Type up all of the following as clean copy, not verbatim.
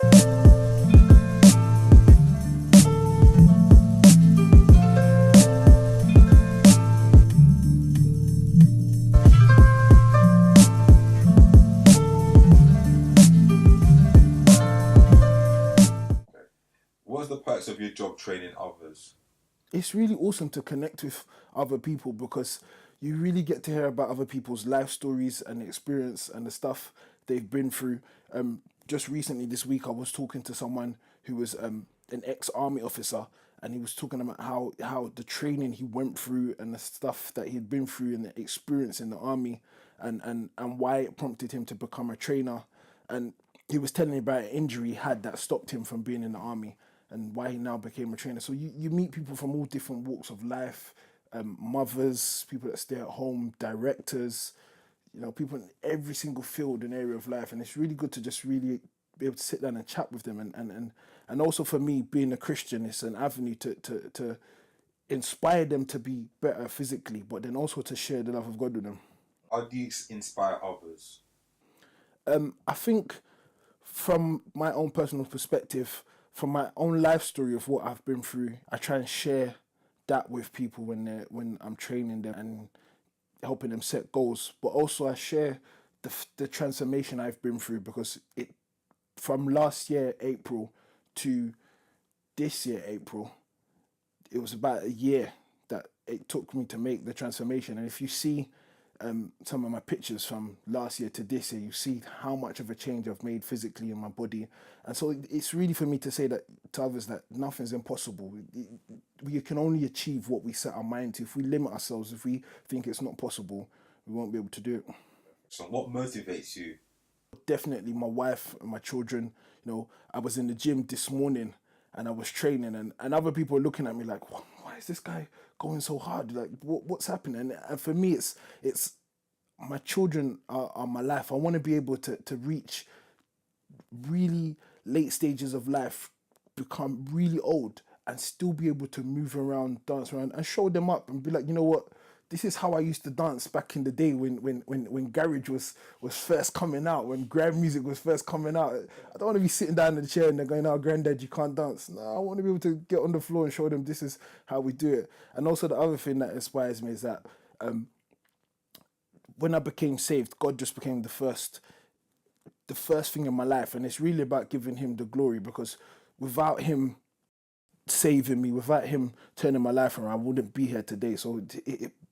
What's the perks of your job training others? It's really awesome to connect with other people because you really get to hear about other people's life stories and experience and the stuff they've been through. Just recently, this week, I was talking to someone who was an ex-army officer, and he was talking about how the training he went through and the stuff that he'd been through and the experience in the army, and why it prompted him to become a trainer. And he was telling me about an injury he had that stopped him from being in the army and why he now became a trainer. So you meet people from all different walks of life, mothers, people that stay at home, directors, people in every single field and area of life. And it's really good to just really be able to sit down and chat with them. And also for me, being a Christian, it's an avenue to inspire them to be better physically, but then also to share the love of God with them. How do you inspire others? I think from my own personal perspective, from my own life story of what I've been through, I try and share that with people when I'm training them and helping them set goals. But also I share the transformation I've been through because it from last year April to this year April, it was about a year that it took me to make the transformation. And if you see some of my pictures from last year to this year, you see how much of a change I've made physically in my body. And so it's really for me to say that to others that nothing's impossible. We can only achieve what we set our mind to. If we limit ourselves, if we think it's not possible, we won't be able to do it. So, what motivates you? Definitely my wife and my children. I was in the gym this morning and I was training, and other people were looking at me like, why is this guy going so hard? Like, what's happening? And for me, it's my children are my life. I want to be able to reach really late stages of life, become really old, and still be able to move around, dance around, and show them up and be like, you know what? This is how I used to dance back in the day when garage was first coming out, when grime music was first coming out. I don't want to be sitting down in the chair and they're going, "Oh, granddad, you can't dance." No, I want to be able to get on the floor and show them this is how we do it. And also the other thing that inspires me is that when I became saved, God just became the first thing in my life, and it's really about giving Him the glory because without Him saving me, without Him turning my life around, I wouldn't be here today. So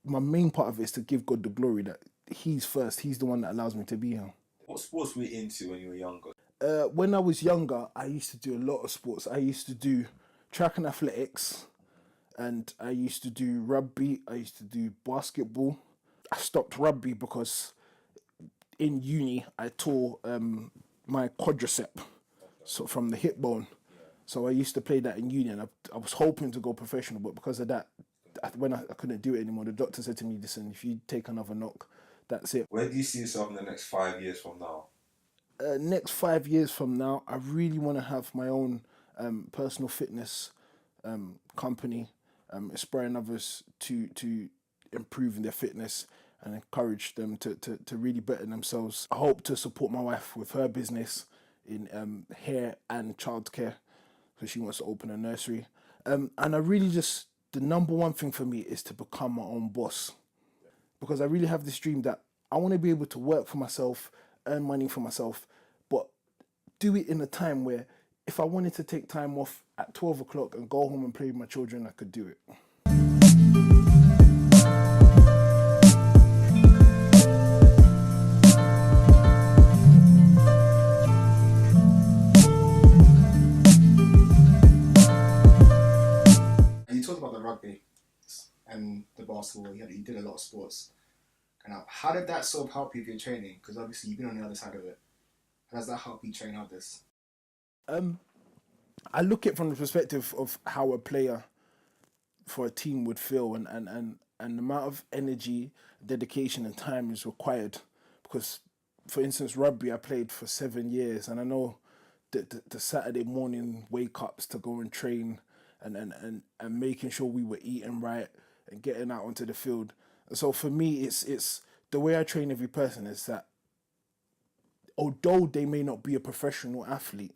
my main part of it is to give God the glory that He's first. He's the one that allows me to be here. What sports were you into when you were younger? When I was younger, I used to do a lot of sports. I used to do track and athletics, and I used to do rugby. I used to do basketball. I stopped rugby because in uni I tore my quadricep, so from the hip bone. So I used to play that in uni, and I was hoping to go professional, but because of that, when I couldn't do it anymore, the doctor said to me, "Listen, if you take another knock, that's it." Where do you see yourself in the next 5 years from now? Next 5 years from now, I really want to have my own personal fitness company, inspiring others to improve in their fitness and encourage them to really better themselves. I hope to support my wife with her business in hair and childcare because she wants to open a nursery. And I really just, the number one thing for me is to become my own boss because I really have this dream that I want to be able to work for myself, earn money for myself, but do it in a time where if I wanted to take time off at 12 o'clock and go home and play with my children, I could do it. And you talked about the rugby and the basketball. You did a lot of sports. And how did that sort of help you with your training? Because obviously you've been on the other side of it. How does that help you train others? Um, I look at it from the perspective of how a player for a team would feel and the amount of energy, dedication, and time is required. Because, for instance, rugby, I played for 7 years, and I know the Saturday morning wake ups to go and train and making sure we were eating right and getting out onto the field. And so for me, it's the way I train every person is that although they may not be a professional athlete,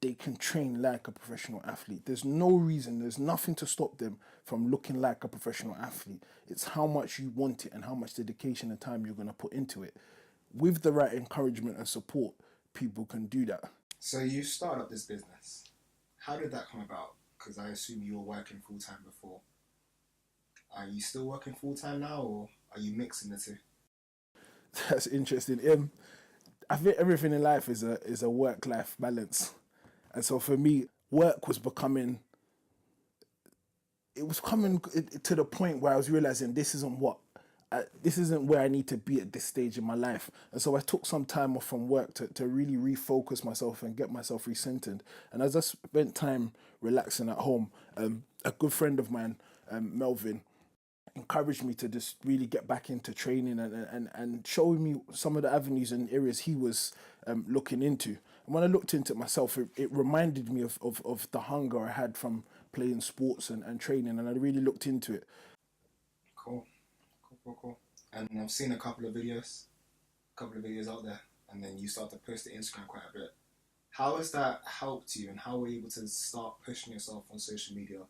they can train like a professional athlete. There's no reason, there's nothing to stop them from looking like a professional athlete. It's how much you want it and how much dedication and time you're going to put into it. With the right encouragement and support, people can do that. So you started up this business. How did that come about? Because I assume you were working full-time before. Are you still working full-time now, or are you mixing the two? That's interesting. I think everything in life is a work-life balance. And so for me, work was becoming, it was coming to the point where I was realizing this isn't where I need to be at this stage in my life. And so I took some time off from work to really refocus myself and get myself recentered. And as I spent time relaxing at home, a good friend of mine, Melvin, encouraged me to just really get back into training and showing me some of the avenues and areas he was looking into. And when I looked into it myself, it reminded me of the hunger I had from playing sports and training, and I really looked into it. Cool. And I've seen a couple of videos out there, and then you start to post to Instagram quite a bit. How has that helped you, and how were you able to start pushing yourself on social media?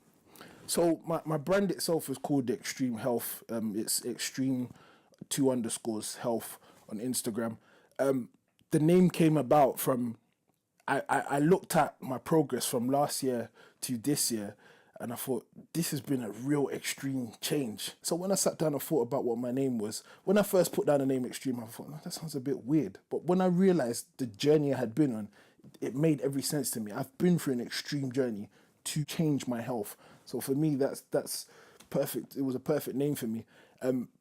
So my brand itself is called Extreme Health. It's Extreme 2_ health on Instagram. The name came about from, I looked at my progress from last year to this year, and I thought, this has been a real extreme change. So when I sat down and thought about what my name was, when I first put down the name Extreme, I thought, no, that sounds a bit weird. But when I realized the journey I had been on, it made every sense to me. I've been through an extreme journey to change my health. So for me, that's perfect. It was a perfect name for me.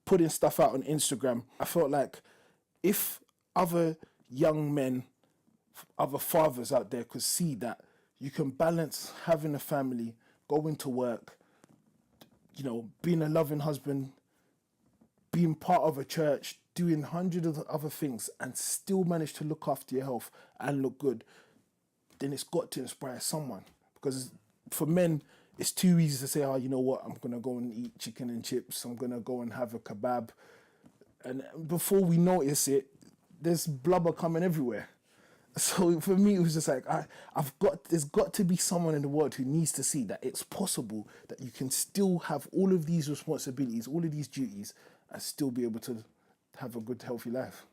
Putting stuff out on Instagram, I felt like if other young men, other fathers out there could see that you can balance having a family, going to work, being a loving husband, being part of a church, doing hundreds of other things and still manage to look after your health and look good, then it's got to inspire someone. Because for men, it's too easy to say, oh, you know what, I'm going to go and eat chicken and chips, I'm going to go and have a kebab. And before we notice it, there's blubber coming everywhere. So for me, it was just like, there's got to be someone in the world who needs to see that it's possible that you can still have all of these responsibilities, all of these duties, and still be able to have a good, healthy life.